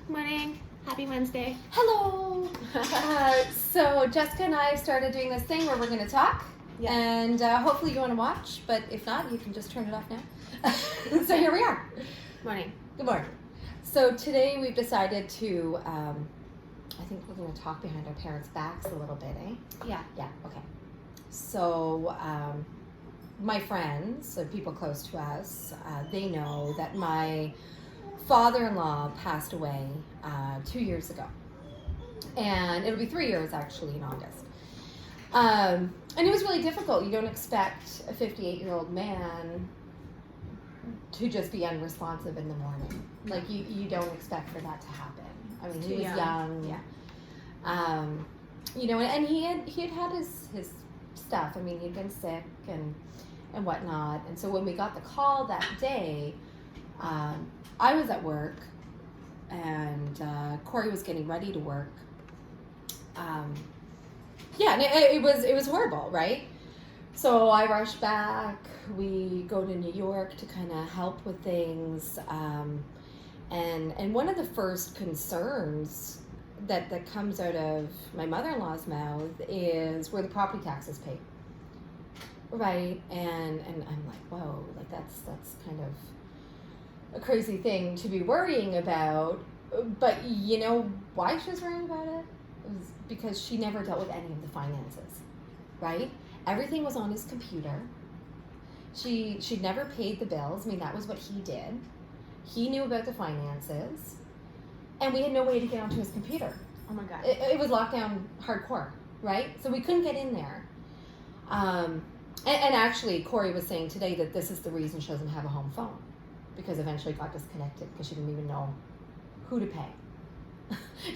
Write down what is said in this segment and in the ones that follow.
Morning. Happy Wednesday. Hello. So Jessica and I started doing this thing where we're going to talk, and hopefully you want to watch, but if not, you can just turn it off now. So here we are. Morning. Good morning. So today we've decided to, I think we're going to talk behind our parents' backs a little bit, eh? Yeah. Yeah, okay. So my friends, so people close to us, they know that my father-in-law passed away 2 years ago, and it'll be 3 years actually in August. And it was really difficult. You don't expect a 58-year-old man to just be unresponsive in the morning. Like you don't expect for that to happen. I mean, he was young. Yeah. You know, and he had his stuff. I mean, he'd been sick and whatnot. And so when we got the call that day, I was at work, and Corey was getting ready to work. And it was horrible, right? So I rushed back. We go to New York to kind of help with things, and one of the first concerns that comes out of my mother-in-law's mouth is where the property tax is paid, right? And I'm like, whoa, like that's kind of a crazy thing to be worrying about. But you know why she was worrying about it? It was because she never dealt with any of the finances, right? Everything was on his computer. She'd never paid the bills. I mean, that was what he did. He knew about the finances, and we had no way to get onto his computer. Oh my God. It was locked down hardcore, right? So we couldn't get in there. And actually, Corey was saying today that this is the reason she doesn't have a home phone, because eventually it got disconnected because she didn't even know who to pay.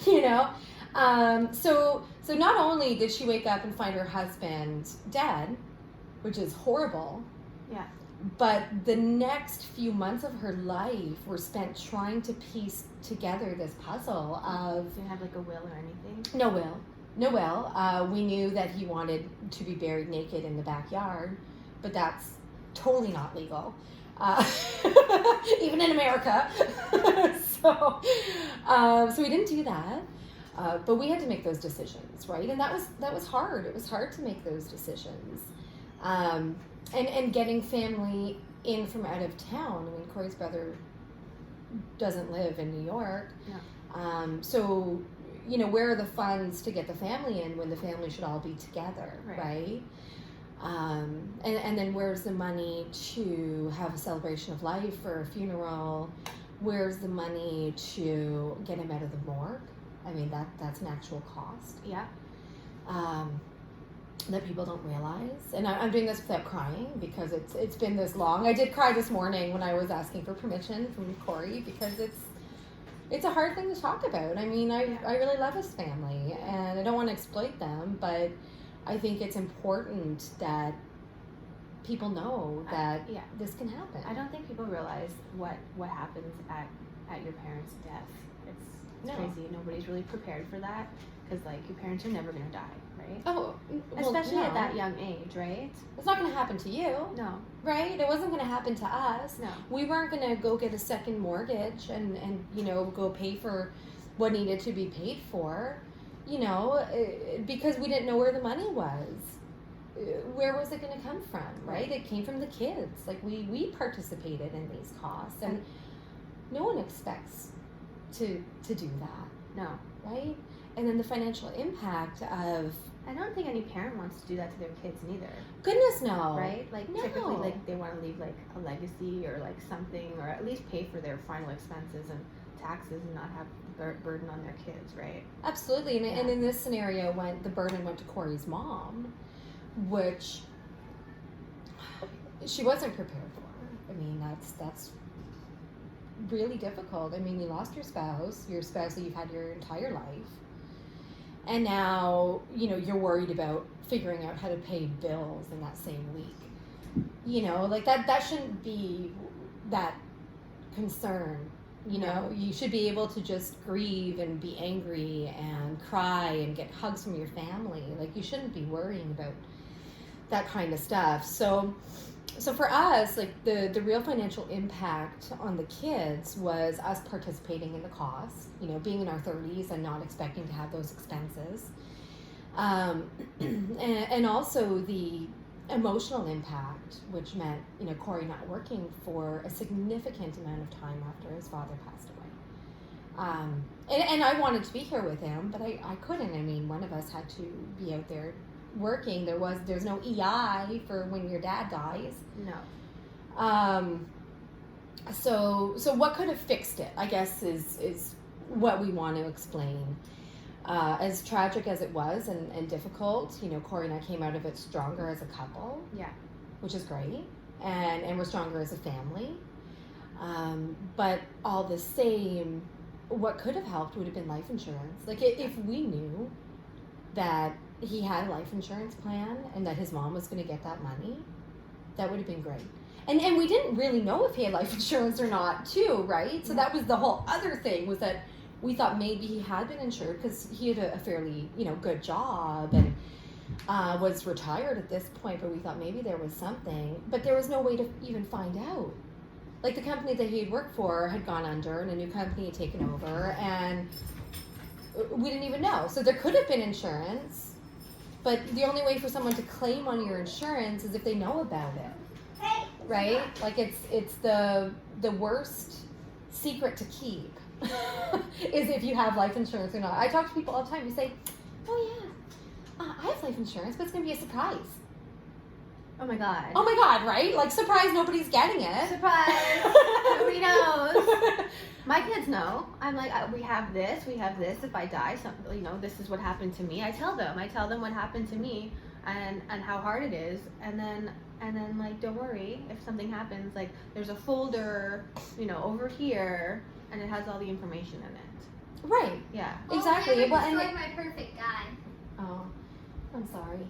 You know? So not only did she wake up and find her husband dead, which is horrible, Yeah. but the next few months of her life were spent trying to piece together this puzzle of... Didn't have like a will or anything? No will. We knew that he wanted to be buried naked in the backyard, but that's totally not legal. Even in America. So we didn't do that. But we had to make those decisions, right? And that was hard. It was hard to make those decisions. And getting family in from out of town. I mean, Corey's brother doesn't live in New York. Yeah. So, you know, where are the funds to get the family in when the family should all be together, right? And then where's the money to have a celebration of life or a funeral? Where's the money to get him out of the morgue? I mean, that's an actual cost. Yeah. That people don't realize. And I'm doing this without crying because it's been this long. I did cry this morning when I was asking for permission from Corey because it's a hard thing to talk about. I mean, I really love his family and I don't want to exploit them, but I think it's important that people know that this can happen. I don't think people realize what happens at your parents' death. It's crazy. Nobody's really prepared for that because, like, your parents are never going to die, right? Oh, well, especially at that young age, right? It's not going to happen to you. No. Right? It wasn't going to happen to us. No. We weren't going to go get a second mortgage and you know, go pay for what needed to be paid for, you know, because we didn't know where the money was. Where was it going to come from, right? It came from the kids. Like, we participated in these costs, and no one expects to do that. No. Right? And then the financial impact of... I don't think any parent wants to do that to their kids neither. Goodness, no. Right? Like, no. Typically, like, they want to leave, like, a legacy or, like, something, or at least pay for their final expenses and taxes and not have the burden on their kids, right? Absolutely. And in this scenario, when the burden went to Corey's mom, which she wasn't prepared for. I mean, that's really difficult. I mean, you lost your spouse that you've had your entire life, and now, you know, you're worried about figuring out how to pay bills in that same week. You know, like that shouldn't be that concern. You know, you should be able to just grieve and be angry and cry and get hugs from your family. Like, you shouldn't be worrying about that kind of stuff. So So for us, like the real financial impact on the kids was us participating in the cost, being in our 30s and not expecting to have those expenses. And also the emotional impact, which meant, Corey not working for a significant amount of time after his father passed away. And I wanted to be here with him, but I couldn't. I mean, one of us had to be out there working. There's no EI for when your dad dies. No. So what could have fixed it, I guess, is what we want to explain. As tragic as it was and difficult, Corey and I came out of it stronger as a couple. Yeah. Which is great. And we're stronger as a family. But all the same, what could have helped would have been life insurance. Like, if we knew that he had a life insurance plan and that his mom was going to get that money, that would have been great. And we didn't really know if he had life insurance or not, too, right? So that was the whole other thing, was that we thought maybe he had been insured because he had a fairly, good job and was retired at this point, but we thought maybe there was something. But there was no way to even find out. Like, the company that he had worked for had gone under and a new company had taken over, and we didn't even know. So there could have been insurance, but the only way for someone to claim on your insurance is if they know about it, right? Like, it's the worst secret to keep is if you have life insurance or not. I talk to people all the time who say, oh yeah, I have life insurance, but it's going to be a surprise. Oh my god. Oh my god, right? Like, surprise, nobody's getting it. Surprise! Nobody knows. My kids know. I'm like, we have this. If I die, this is what happened to me. I tell them what happened to me and how hard it is. And then like, don't worry, if something happens, like, there's a folder, over here, and it has all the information in it. Right. Yeah. Exactly. Well, and my perfect guy. Oh, I'm sorry.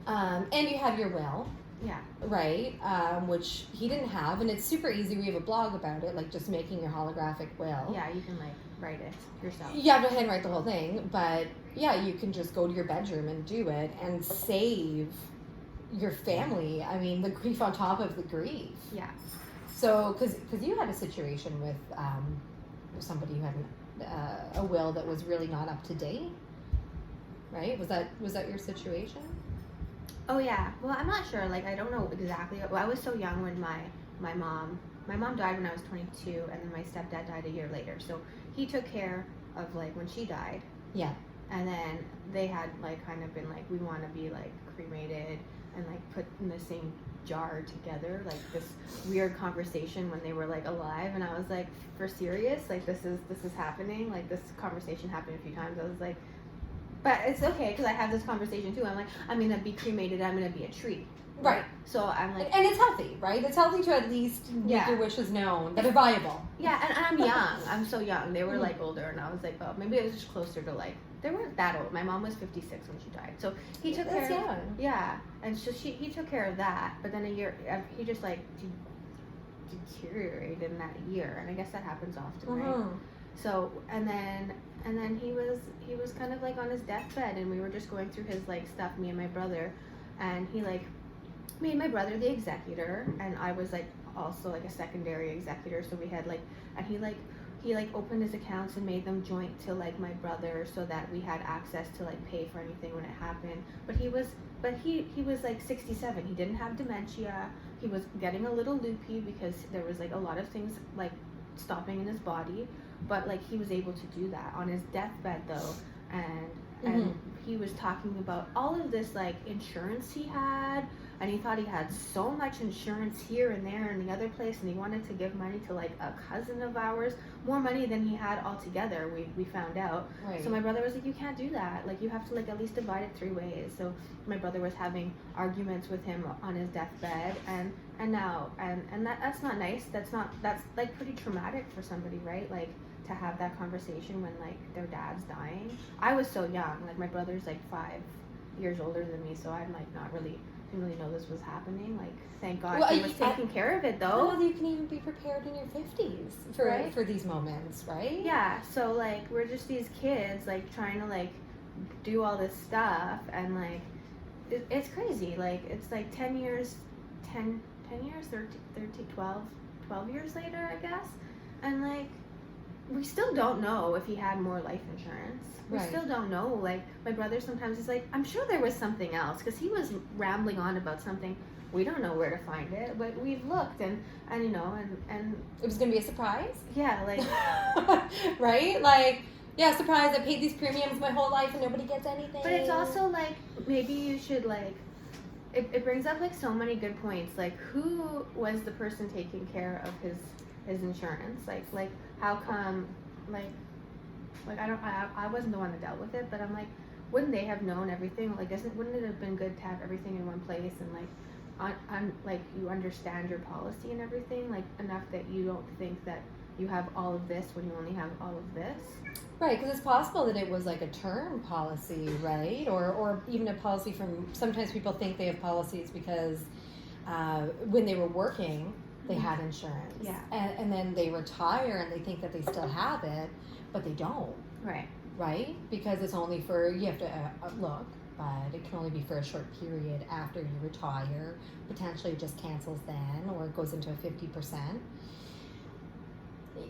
And you have your will. Yeah. Right, which he didn't have, and it's super easy. We have a blog about it, like just making your holographic will. Yeah, you can like write it yourself. You have to handwrite the whole thing, but yeah, you can just go to your bedroom and do it and save your family. I mean, the grief on top of the grief. Yeah. So, because you had a situation with somebody who had a will that was really not up to date, right? Was that your situation? Oh yeah. Well, I'm not sure. Like, I don't know exactly. Well, I was so young when my mom died when I was 22, and then my stepdad died a year later. So he took care of like when she died. Yeah. And then they had like kind of been like, we want to be like cremated and like put in the same jar together, like this weird conversation when they were like alive. And I was like, for serious? Like, this is happening? Like, this conversation happened a few times. I was like, but it's okay, because I have this conversation too. I'm like, I'm going to be cremated, I'm going to be a tree. Right. So I'm like... And it's healthy, right? It's healthy to at least make your wishes known that are viable. Yeah, and I'm young. I'm so young. They were like older, and I was like, oh, maybe I was just closer to like... They weren't that old. My mom was 56 when she died. So he took care of... Yeah. And so he took care of that. But then a year... He just like deteriorated in that year. And I guess that happens often, right? So, and then he was kind of like on his deathbed, and we were just going through his like stuff, me and my brother, and he like made my brother the executor, and I was like also like a secondary executor. So we had like, and he opened his accounts and made them joint to like my brother, so that we had access to like pay for anything when it happened. But he was like 67. He didn't have dementia. He was getting a little loopy because there was like a lot of things like stopping in his body. But like, he was able to do that on his deathbed though, and he was talking about all of this like insurance he had, and he thought he had so much insurance here and there and the other place, and he wanted to give money to like a cousin of ours, more money than he had altogether. We found out. Right. So my brother was like, you can't do that. Like, you have to like at least divide it 3 ways. So my brother was having arguments with him on his deathbed, and that's not nice. That's like pretty traumatic for somebody, right? Like, to have that conversation when like their dad's dying. I was so young. Like, my brother's like 5 years older than me, so I'm like didn't really know this was happening. Like, thank God he was taking care of it though. Well, you can even be prepared in your 50s for these moments, right? Yeah. So like, we're just these kids like trying to like do all this stuff, and like it's crazy. Like, it's like 10 10 years, 12 years later, I guess. And like, we still don't know if he had more life insurance. We still don't know. Like, my brother sometimes is like, I'm sure there was something else, because he was rambling on about something. We don't know where to find it, but we've looked, and you know, and it was gonna be a surprise. Yeah, like right, like, yeah, surprise! I paid these premiums my whole life and nobody gets anything. But it's also like, maybe you should like. It brings up like so many good points. Like, who was the person taking care of his insurance? Like how come like I wasn't the one that dealt with it, but I'm like, wouldn't they have known everything? Like, wouldn't it have been good to have everything in one place, and like like you understand your policy and everything, like enough that you don't think that you have all of this when you only have all of this? Right, because it's possible that it was like a term policy, right? Or even a policy from, sometimes people think they have policies because when they were working, they had insurance. Yeah. And then they retire and they think that they still have it, but they don't. Right. Right? Because it's only for, you have to look, but it can only be for a short period after you retire. Potentially it just cancels then, or it goes into a 50%.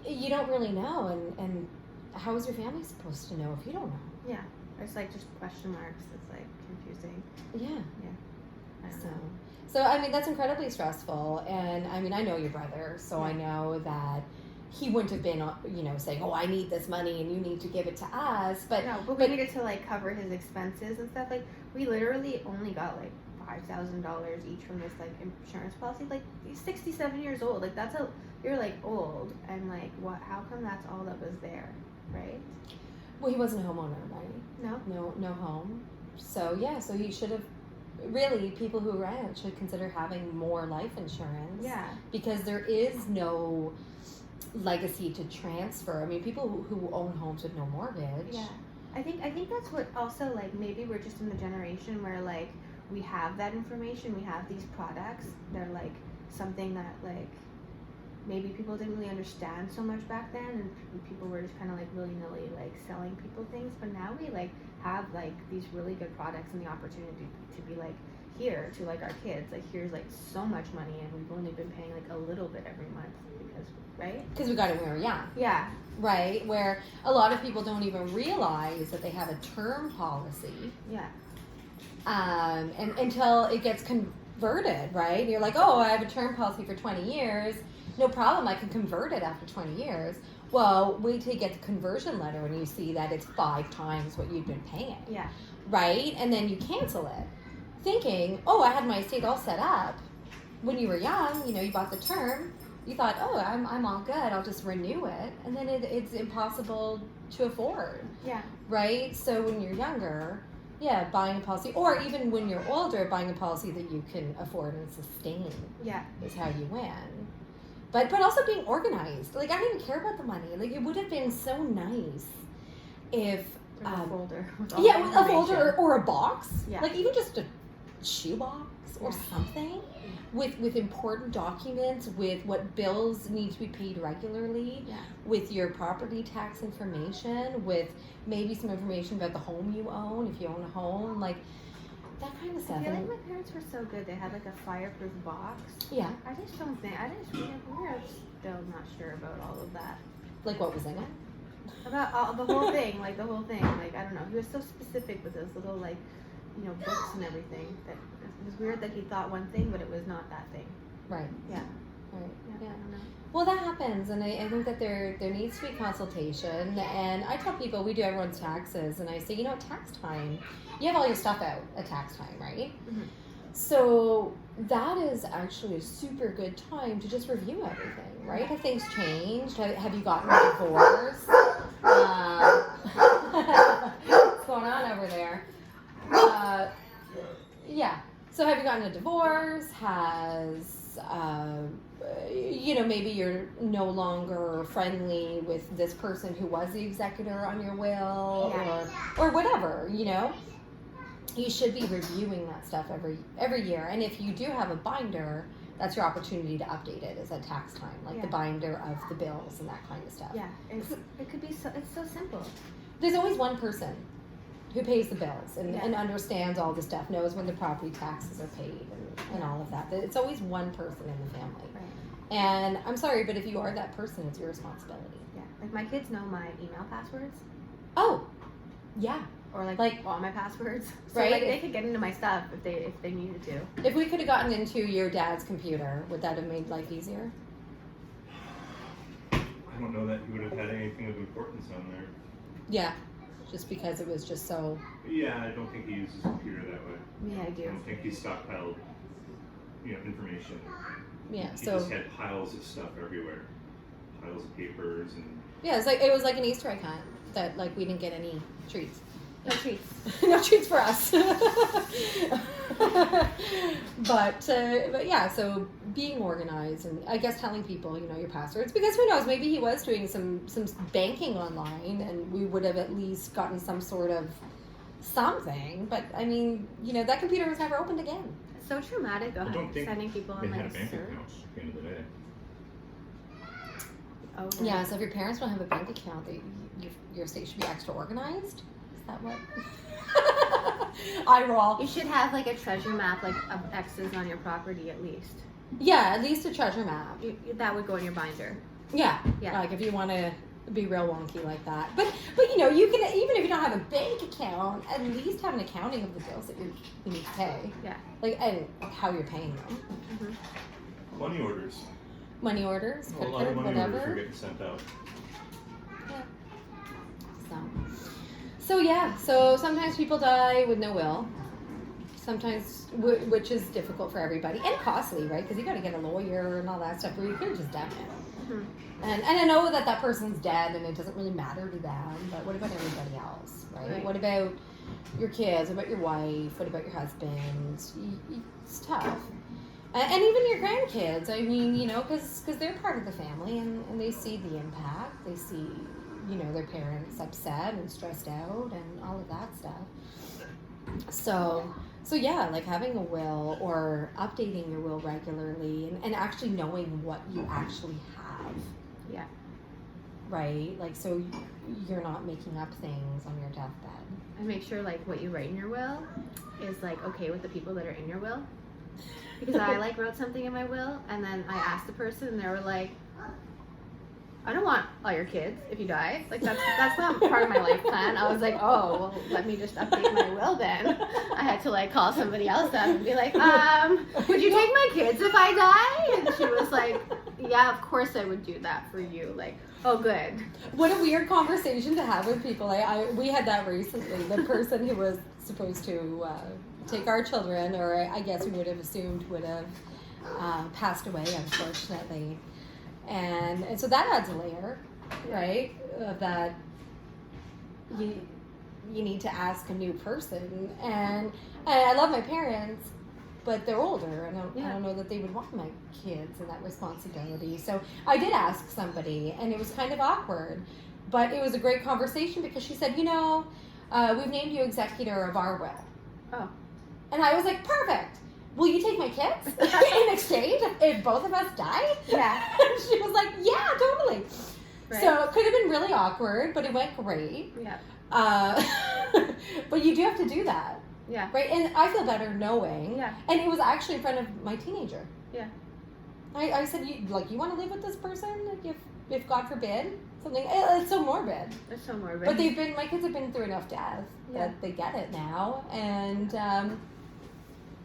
You don't really know, and how is your family supposed to know if you don't know? Yeah, it's like just question marks. It's like confusing. Yeah. Yeah. I don't know. So I mean, that's incredibly stressful. And I mean, I know your brother, so I know that he wouldn't have been, you know, saying, "Oh, I need this money and you need to give it to us." But no, but we needed to like cover his expenses and stuff. Like, we literally only got like $5,000 each from this like insurance policy. Like, he's 67 years old. Like, you're like old, and like, what? How come that's all that was there? Right? Well, he wasn't a homeowner, right? No home. So yeah, so he should have, really, people who rent should consider having more life insurance. Yeah. Because there is no legacy to transfer. I mean, people who own homes with no mortgage. Yeah. I think that's what also, like, maybe we're just in the generation where like we have that information, we have these products. They're like something that like maybe people didn't really understand so much back then, and people were just kind of like willy-nilly like selling people things. But now we like have like these really good products and the opportunity to be like, here to like our kids, like, here's like so much money, and we've only been paying like a little bit every month because we got it when we were young. Yeah. Right, where a lot of people don't even realize that they have a term policy. Yeah. And until it gets converted, right? You're like, oh, I have a term policy for 20 years. No problem, I can convert it after 20 years. Well, wait till you get the conversion letter and you see that it's 5 times what you've been paying. Yeah. Right? And then you cancel it, thinking, oh, I had my estate all set up. When you were young, you know, you bought the term, you thought, oh, I'm all good, I'll just renew it. And then it's impossible to afford. Yeah. Right? So when you're younger, yeah, buying a policy, or even when you're older, buying a policy that you can afford and sustain, yeah, is how you win. But also being organized. Like, I don't even care about the money. Like, it would have been so nice if a folder. With a folder or a box. Yeah. Like, even just a shoebox or something with important documents, with what bills need to be paid regularly, with your property tax information, with maybe some information about the home you own, if you own a home, like that kind of stuff. I feel like my parents were so good. They had like a fireproof box. Yeah. I just don't think, we're still not sure about all of that. Like, what was in it? About the whole thing, like the whole thing. Like, I don't know. He was so specific with those little, like, you know, books and everything, that it was weird that he thought one thing, but it was not that thing. Right. Yeah. Right. Yeah. I don't know. Well, that happens, and I think that there needs to be consultation. And I tell people, we do everyone's taxes, and I say, you know, tax time, you have all your stuff out at tax time, right? Mm-hmm. So that is actually a super good time to just review everything, right? Have things changed? Have you gotten a divorce? What's going on over there? Yeah. So have you gotten a divorce? Has, you know, maybe you're no longer friendly with this person who was the executor on your will, or whatever, you know? You should be reviewing that stuff every year. And if you do have a binder, that's your opportunity to update it, is at tax time, like the binder of the bills and that kind of stuff. Yeah, it could be it's so simple. There's always one person who pays the bills and understands all the stuff, knows when the property taxes are paid and all of that. It's always one person in the family. Right. And I'm sorry, but if you are that person, it's your responsibility. Yeah. Like my kids know my email passwords. Oh, yeah. Or like all my passwords. So right. like they could get into my stuff if they needed to. If we could have gotten into your dad's computer, would that have made life easier? I don't know that he would have had anything of importance on there. Yeah. Just because it was just so... Yeah, I don't think he uses his computer that way. Yeah, I do. I don't think he stockpiled, information. Yeah, He so... just had piles of stuff everywhere. Piles of papers and... Yeah, it was like an Easter egg hunt that, like, we didn't get any treats. No treats. No treats for us. But yeah, so being organized and I guess telling people, your passwords, because who knows, maybe he was doing some banking online and we would have at least gotten some sort of something. But I mean, that computer was never opened again. It's so traumatic though, sending people on they had like a bank search. account at the end of the day. Oh, right. Yeah, so if your parents don't have a bank account, your estate should be extra organized. Is that what? I roll. You should have like a treasure map, like of X's on your property at least. Yeah, at least a treasure map. That would go in your binder. Yeah. Like if you want to be real wonky like that. But you can, even if you don't have a bank account, at least have an accounting of the bills that you need to pay. Yeah. Like, and how you're paying them. Mm-hmm. Money orders. Money orders, A lot of money orders are getting sent out. Yeah. So sometimes people die with no will. Sometimes, which is difficult for everybody and costly, right? Because you got to get a lawyer and all that stuff. Where you could have just done it. Mm-hmm. And I know that person's dead and it doesn't really matter to them. But what about everybody else, right? What about your kids? What about your wife? What about your husband? It's tough. And even your grandkids. I mean, because they're part of the family and they see the impact. They see, their parents upset and stressed out and all of that stuff. So yeah, like having a will or updating your will regularly and actually knowing what you actually have. Yeah. Right? Like, so you're not making up things on your deathbed. And make sure like what you write in your will is like okay with the people that are in your will. Because I like wrote something in my will and then I asked the person and they were like, I don't want all your kids if you die. Like that's not part of my life plan. I was like, oh, well, let me just update my will then. I had to like call somebody else up and be like, would you take my kids if I die? And she was like, yeah, of course I would do that for you. Like, oh, good. What a weird conversation to have with people. We had that recently. The person who was supposed to take our children, or I guess we would have assumed would have passed away, unfortunately. And so that adds a layer, right? That you need to ask a new person. And I love my parents, but they're older, and I don't know that they would want my kids and that responsibility. So I did ask somebody, and it was kind of awkward, but it was a great conversation because she said, we've named you executor of our will. Oh. And I was like, perfect. Will you take my kids in exchange if both of us die? Yeah. And she was like, yeah, totally. Right. So it could have been really awkward, but it went great. Yeah. But you do have to do that. Yeah. Right? And I feel better knowing. Yeah. And it was actually in front of my teenager. Yeah. I said, you want to live with this person? Like if God forbid, something, it's so morbid. It's so morbid. But my kids have been through enough death that they get it now. And,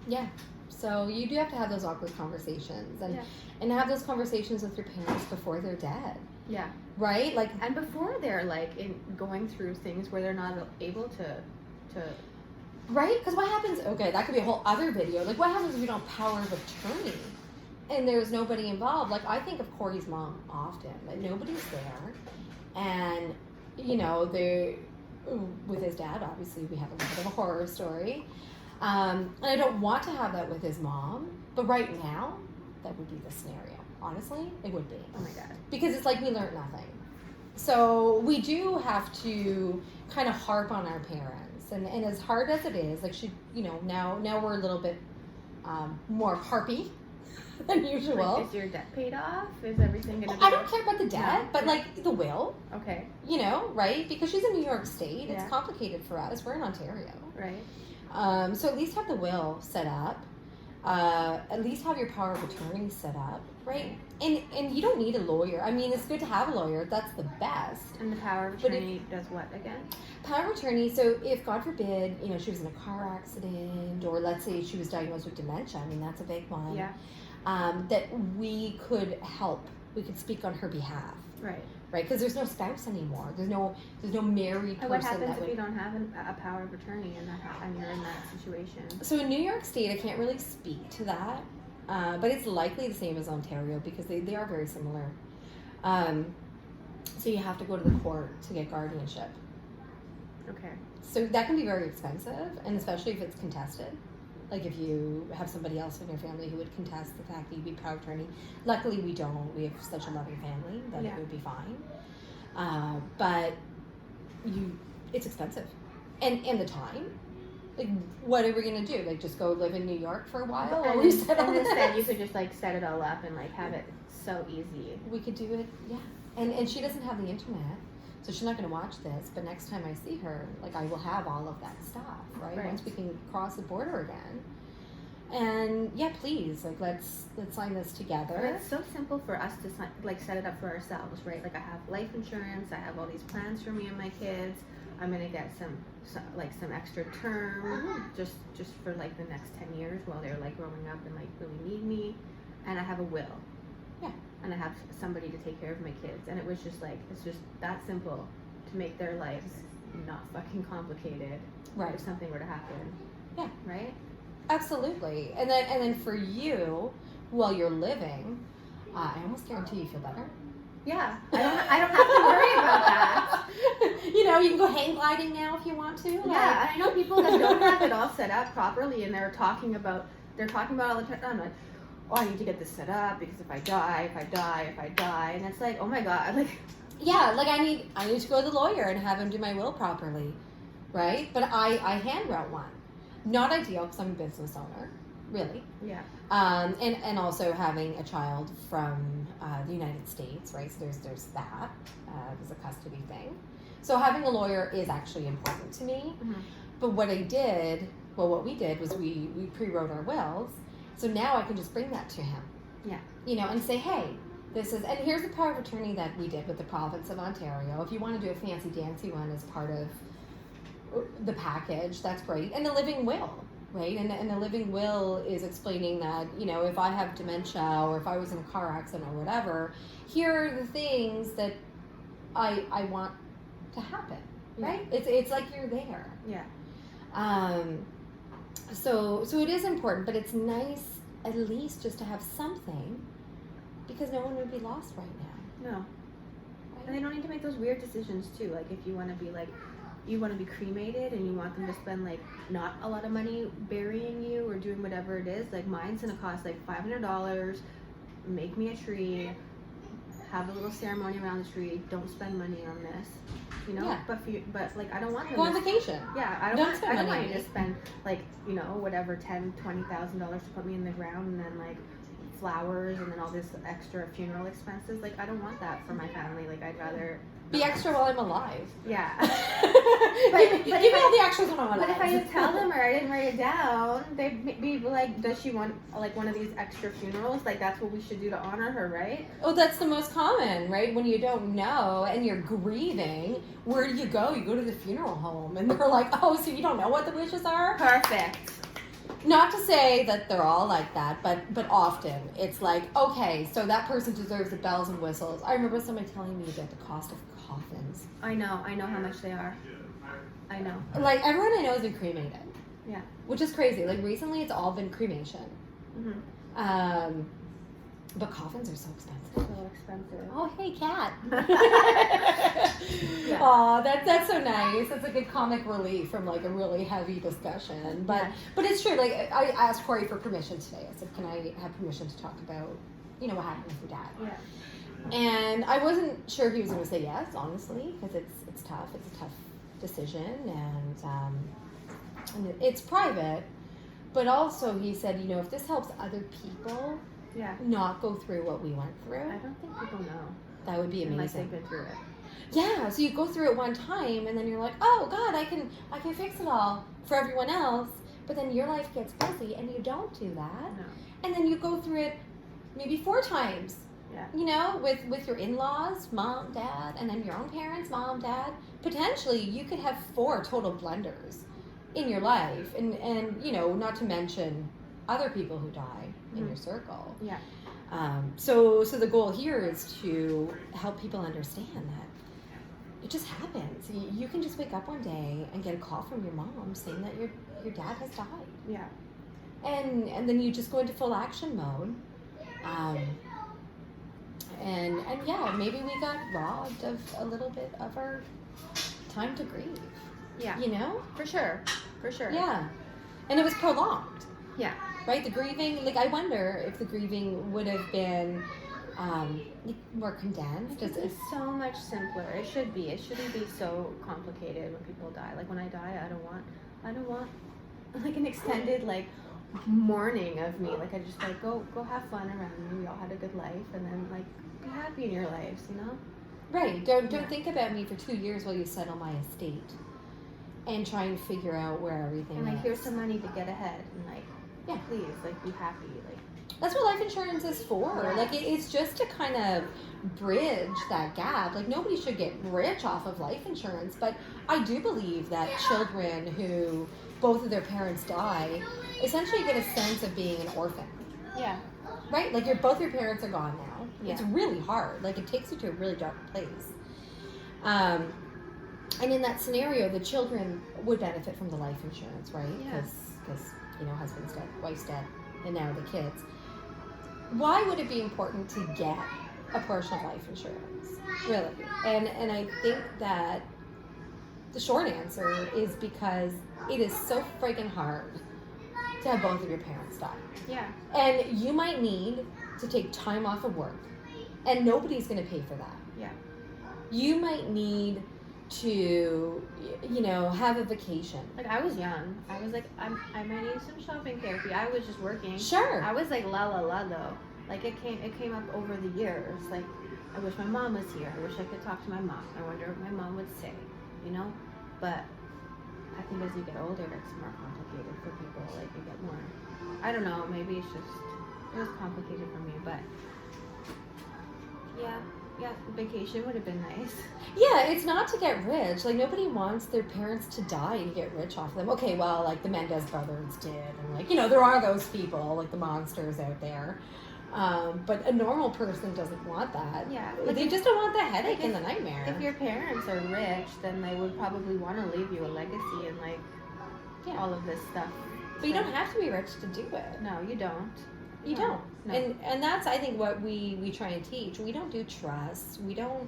yeah. So you do have to have those awkward conversations and have those conversations with your parents before they're dead. Yeah. Right? Like, and before they're like going through things where they're not able to right? Because what happens, okay, that could be a whole other video. Like, what happens if you don't power of attorney and there's nobody involved? Like, I think of Corey's mom often, that nobody's there. And, they with his dad, obviously, we have a little bit of a horror story. And I don't want to have that with his mom, but right now, that would be the scenario. Honestly, it would be. Oh my God. Because it's like we learned nothing. So we do have to kind of harp on our parents. And as hard as it is, like now we're a little bit more harpy than usual. Like, is your debt paid off? Is everything gonna be I don't care about the debt, No. but like the will, Okay. you know, right? Because she's in New York State, it's Yeah. complicated for us. We're in Ontario. Right. So at least have the will set up. At least have your power of attorney set up, right? And you don't need a lawyer. I mean, it's good to have a lawyer. That's the best. And the power of But attorney does what again? Power of attorney, so if, God forbid, you know, she was in a car accident, or let's say she was diagnosed with dementia, I mean, that's a big one. Yeah. That we could help. We could speak on her behalf, Right. right? Because there's no spouse anymore. There's no married person. And what happens that if would... you don't have a power of attorney and you're in that situation? So in New York State, I can't really speak to that, but it's likely the same as Ontario because they are very similar. So you have to go to the court to get guardianship. Okay. So that can be very expensive, and especially if it's contested. Like if you have somebody else in your family who would contest the fact that you'd be power of attorney. Luckily, we don't. We have such a loving family that Yeah. it would be fine. But it's expensive, and the time. Like, what are we gonna do? Like, just go live in New York for a while? And, while we set all and instead, you this? could just like set it all up and like have it so easy. We could do it, yeah. And she doesn't have the internet, so she's not gonna watch this. But next time I see her, like, I will have all of that stuff, right? Right. Once we can cross the border again. And yeah, please, like, let's sign this together. It's so simple for us to like set it up for ourselves, right? Like I have life insurance, I have all these plans for me and my kids. I'm gonna get some extra term just for like the next 10 years while they're like growing up and like really need me, and I have a will. Yeah. And I have somebody to take care of my kids, and it was just like it's just that simple to make their lives not fucking complicated. Right. If something were to happen. Yeah. Right. Absolutely. And then for you, while you're living, I almost guarantee you feel better. Yeah. I don't have to worry about that. You know, you can go hang gliding now if you want to. Yeah, I know people that don't have it all set up properly, and they're talking about all the time, like, oh, I need to get this set up because if I die, and it's like, oh my god, like, Yeah, like I need to go to the lawyer and have him do my will properly, right? But I hand wrote one. Not ideal because I'm a business owner, really. yeah, And also having a child from the United States, right? So there's that. There's a custody thing. So having a lawyer is actually important to me. Mhm. But what we did was we pre-wrote our wills. So now I can just bring that to him. Yeah. You know, and say, hey, and here's the power of attorney that we did with the province of Ontario. If you want to do a fancy dancy one as part of the package, that's great. And the living will, right? And the living will is explaining that, you know, if I have dementia or if I was in a car accident or whatever, here are the things that I want to happen, right? It's like you're there. yeah, So it is important, but it's nice at least just to have something, because no one would be lost right now. no, and they don't need to make those weird decisions too. Like if you want to be like, you want to be cremated and you want them to spend like not a lot of money burying you or doing whatever it is, like mine's gonna cost like $500. Make me a tree, have a little ceremony around the tree. Don't spend money on this, you know. Yeah. But like I don't want them Go on to vacation. Yeah, I Don't don't spend want money you on to me. spend like, you know, whatever $10,000-$20,000 to put me in the ground and then like flowers and then all this extra funeral expenses. Like I don't want that for my family. Like I'd rather Be extra while I'm alive. yeah. Give me all the extras when I'm alive. But if I didn't tell them or I didn't write it down, they'd be like, does she want like one of these extra funerals? Like that's what we should do to honor her, right? Oh, that's the most common, right? When you don't know and you're grieving, where do you go? You go to the funeral home, and they're like, oh, so you don't know what the wishes are? Perfect. Not to say that they're all like that, but often it's like, okay, so that person deserves the bells and whistles. I remember somebody telling me that the cost of coffins. I know how much they are. I know. Like everyone I know has been cremated. Yeah. Which is crazy. Like recently, it's all been cremation. Mm-hmm. But coffins are so expensive. So expensive. Oh, hey, cat. Yeah. Aw, that's so nice. That's a good comic relief from like a really heavy discussion. But Yeah. but it's true. Like I asked Corey for permission today. I said, can I have permission to talk about, you know, what happened with your dad? Yeah. And I wasn't sure he was going to say yes, honestly, because it's tough. It's a tough decision, and it's private. But also, he said, you know, if this helps other people, not go through what we went through? I don't think people know. That would be amazing. Unless they've been through it. Yeah, so you go through it one time and then you're like, oh God, I can fix it all for everyone else. But then your life gets busy and you don't do that. No. And then you go through it maybe 4 times. Yeah. You know, with your in-laws, mom, dad, and then your own parents, mom, dad. Potentially you could have 4 total blunders in your life. And you know, not to mention other people who die in your circle. Yeah. So the goal here is to help people understand that it just happens. You can just wake up one day and get a call from your mom saying that your dad has died. Yeah. And then you just go into full action mode. And yeah, maybe we got robbed of a little bit of our time to grieve. Yeah. You know? For sure. Yeah. And it was prolonged. Yeah. Right? The grieving, like I wonder if the grieving would have been more condensed. It's so much simpler. It should be. It shouldn't be so complicated when people die. Like when I die, I don't want like an extended like mourning of me. Like I just like go have fun around me. We all had a good life, and then like be happy in your lives, you know? Right. Don't think about me for 2 years while you settle my estate and try and figure out where everything and like is. here's some money to get ahead, and like please like be happy. Like that's what life insurance is for. Yeah. Like it's just to kind of bridge that gap. Like nobody should get rich off of life insurance, but I do believe that children who both of their parents die essentially get a sense of being an orphan. Yeah. Right? Like both your parents are gone now. Yeah. It's really hard. Like it takes you to a really dark place. And in that scenario, the children would benefit from the life insurance, right? Yeah. Because you know, husband's dead, wife's dead, and now the kids. Why would it be important to get a portion of life insurance? Really? And I think that the short answer is because it is so friggin' hard to have both of your parents die. Yeah. And you might need to take time off of work, and nobody's going to pay for that. Yeah. You might need to, you know, have a vacation. Like I was young. I was like I might need some shopping therapy. I was just working. Sure. I was like la though. Like it came up over the years. Like I wish my mom was here. I wish I could talk to my mom. I wonder what my mom would say, you know? But I think as you get older it's more complicated for people. Like you get more, I don't know, maybe it's just, it was complicated for me, but yeah, vacation would have been nice. Yeah, it's not to get rich. Like nobody wants their parents to die and get rich off of them. Okay, well, like the Mendez brothers did, and like, you know, there are those people, like the monsters out there. But a normal person doesn't want that. Yeah. Like they just don't want the headache and the nightmare. If your parents are rich, then they would probably want to leave you a legacy and like all of this stuff. But you don't have to be rich to do it. No, you don't. You don't. No. And that's, I think, what we try and teach. We don't do trusts. We don't,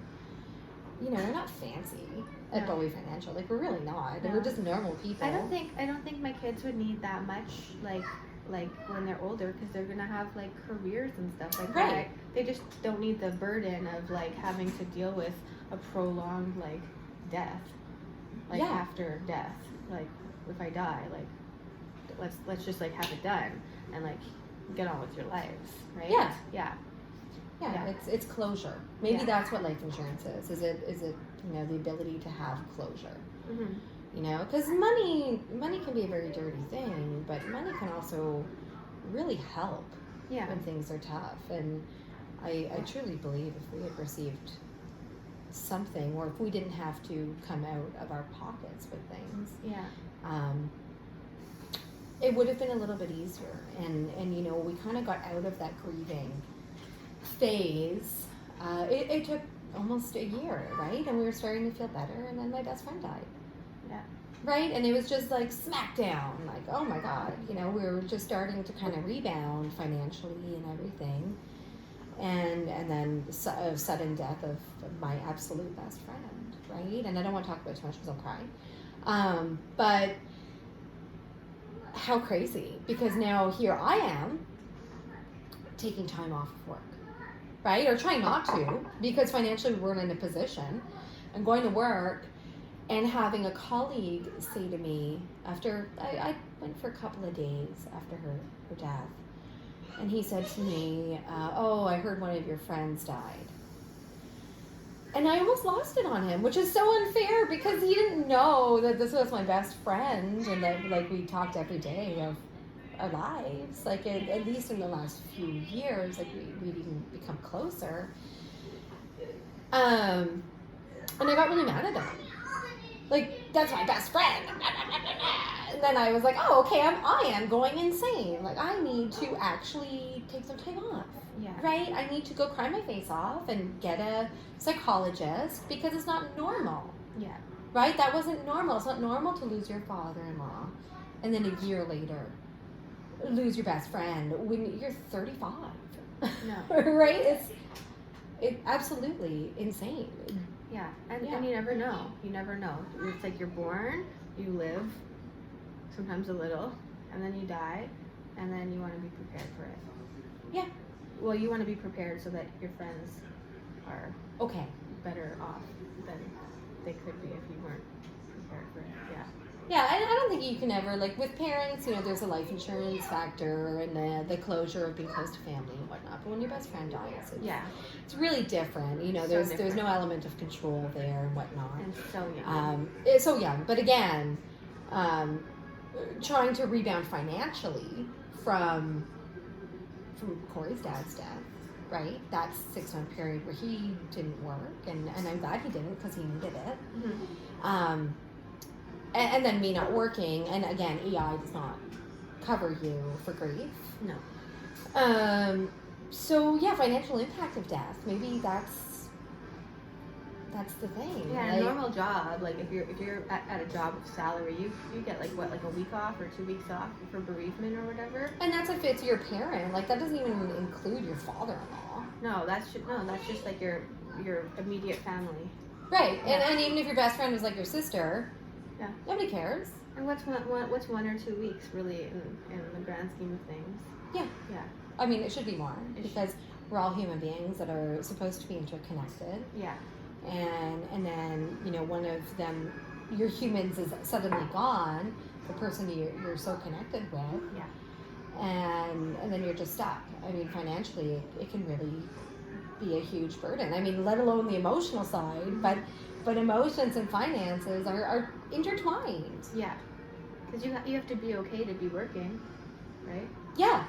you know, we're not fancy at Bowie Financial. Like, we're really not. No. We're just normal people. I don't think my kids would need that much, like when they're older, because they're gonna have like careers and stuff like that. Right. They just don't need the burden of like having to deal with a prolonged like death, like after death. Like if I die, like let's just like have it done and like get on with your lives, right? Yeah. It's closure. Maybe that's what life insurance is. Is it you know, the ability to have closure? Mm-hmm. You know, because money can be a very dirty thing, but money can also really help when things are tough. And I truly believe if we had received something, or if we didn't have to come out of our pockets with things, it would have been a little bit easier. And you know, we kind of got out of that grieving phase. It took almost a year, right? And we were starting to feel better, and then my best friend died. Yeah. Right? And it was just like smack down, like, oh my God, you know, we were just starting to kind of rebound financially and everything. And then a sudden death of my absolute best friend, right? And I don't want to talk about it too much because I'll cry. But how crazy, because now here I am taking time off of work, right? Or trying not to, because financially we weren't in a position, and going to work and having a colleague say to me after I went for a couple of days after her death, And he said to me, oh, I heard one of your friends died. And I almost lost it on him, which is so unfair because he didn't know that this was my best friend and that, like, we talked every day of our lives. Like, at least in the last few years, like, we'd even become closer. And I got really mad at him. Like, that's my best friend. And then I was like, oh, okay, I am going insane. Like, I need to actually take some time off. Yeah. Right? I need to go cry my face off and get a psychologist because it's not normal. Yeah. Right? That wasn't normal. It's not normal to lose your father-in-law and then a year later lose your best friend when you're 35. No. Right? It's absolutely insane. Yeah. And you never know. You never know. It's like you're born, you live, sometimes a little, and then you die, and then you want to be prepared for it. Yeah. Well, you want to be prepared so that your friends are Okay. better off than they could be if you weren't prepared for it. Yeah. Yeah, and I don't think you can ever, like, with parents, you know, there's a life insurance factor and the closure of being close to family and whatnot. But when your best friend dies, it's really different. You know, So there's different. no element of control there and whatnot. And so young. It's so young. But again, trying to rebound financially from Corey's dad's death, right? That 6-month period where he didn't work, and I'm glad he didn't because he needed it. Mm-hmm. And then me not working, and again, EI does not cover you for grief. No. So yeah, financial impact of death. Maybe that's the thing. Yeah, like, a normal job, like if you're at a job with salary, you get like a week off or 2 weeks off for bereavement or whatever. and that's if it's your parent. Like that doesn't even include your father-in-law. No, that's just like your immediate family. Right, Yeah. and even if your best friend was like your sister, Yeah. nobody cares. And what's 1 or 2 weeks really in the grand scheme of things? Yeah. Yeah. I mean, it should be more It because we're all human beings that are supposed to be interconnected. Yeah. And then, you know, one of them, your humans is suddenly gone, the person you're so connected with. Yeah. And then you're just stuck. I mean, financially, it can really be a huge burden. I mean, let alone the emotional side, but emotions and finances are intertwined. Yeah. Because you have to be okay to be working, right? Yeah.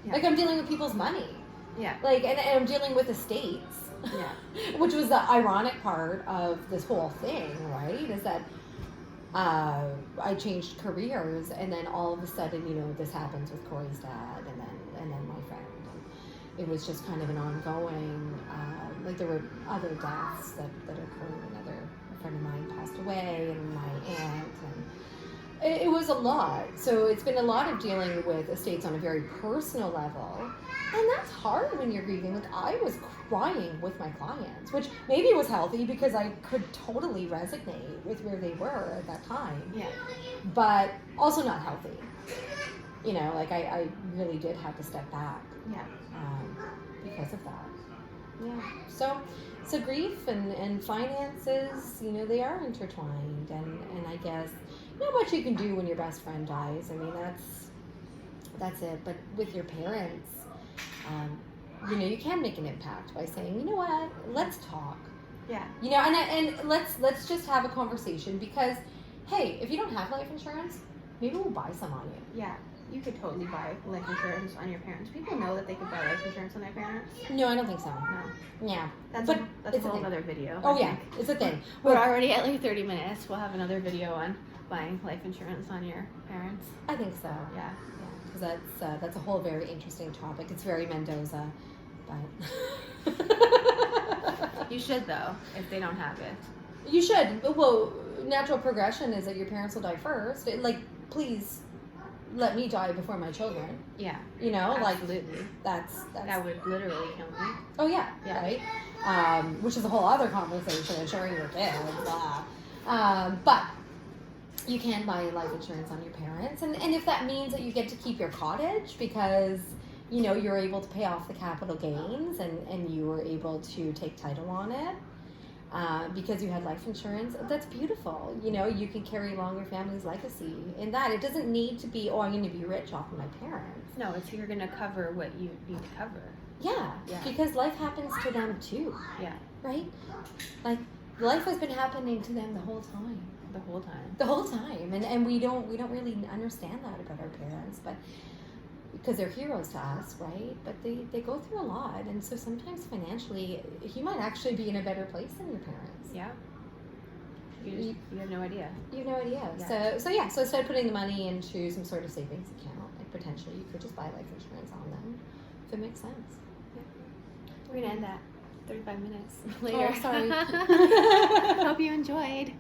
Yeah. Like I'm dealing with people's money. Yeah. Like, and I'm dealing with estates. Yeah. Which was the ironic part of this whole thing, right? Is that I changed careers, and then all of a sudden, you know, this happens with Corey's dad, and then my friend. And it was just kind of an ongoing. Like there were other deaths that occurred. A friend of mine passed away, and my aunt, and it was a lot. So it's been a lot of dealing with estates on a very personal level. And that's hard when you're grieving. Like I was crying with my clients, which maybe was healthy because I could totally resonate with where they were at that time. Yeah. But also not healthy. You know, like I really did have to step back Yeah. because of that. Yeah. So grief and finances, you know, they are intertwined. And I guess not much you can do when your best friend dies. I mean, that's it. But with your parents, you know, you can make an impact by saying, you know what, let's talk. Yeah. You know, and let's just have a conversation because, hey, if you don't have life insurance, maybe we'll buy some on you. Yeah. You could totally buy life insurance on your parents. People know that they could buy life insurance on their parents. No, I don't think so. No. Yeah. That's But that's a it's a whole thing. other video. Oh I yeah, think. it's a thing. We're already at like 30 minutes. We'll have another video on buying life insurance on your parents. I think so. Yeah. Because that's a whole very interesting topic. It's very Mendoza, but You should though, if they don't have it. you should. Well, natural progression is that your parents will die first. Like, please let me die before my children. Yeah. You know, Absolutely. like that's That would literally kill me. oh yeah, Yeah. right. Which is a whole other conversation. Insuring your kids, but you can buy life insurance on your parents, and if that means that you get to keep your cottage because you know you're able to pay off the capital gains and you were able to take title on it, because you had life insurance. That's beautiful. You know, you can carry along your family's legacy in that. It doesn't need to be, oh, I'm going to be rich off of my parents. No, it's you're going to cover what you need to cover. Yeah, because life happens to them too. Yeah. Right? Like, life has been happening to them the whole time. The whole time. The whole time. And we don't really understand that about our parents, but because they're heroes to us, right? But they go through a lot, and so sometimes financially, you might actually be in a better place than your parents. Yeah. You have no idea. You have no idea. Yeah. So instead of putting the money into some sort of savings account, like potentially you could just buy life insurance on them, if it makes sense. We're gonna end that 35 minutes later. Oh, sorry. Hope you enjoyed.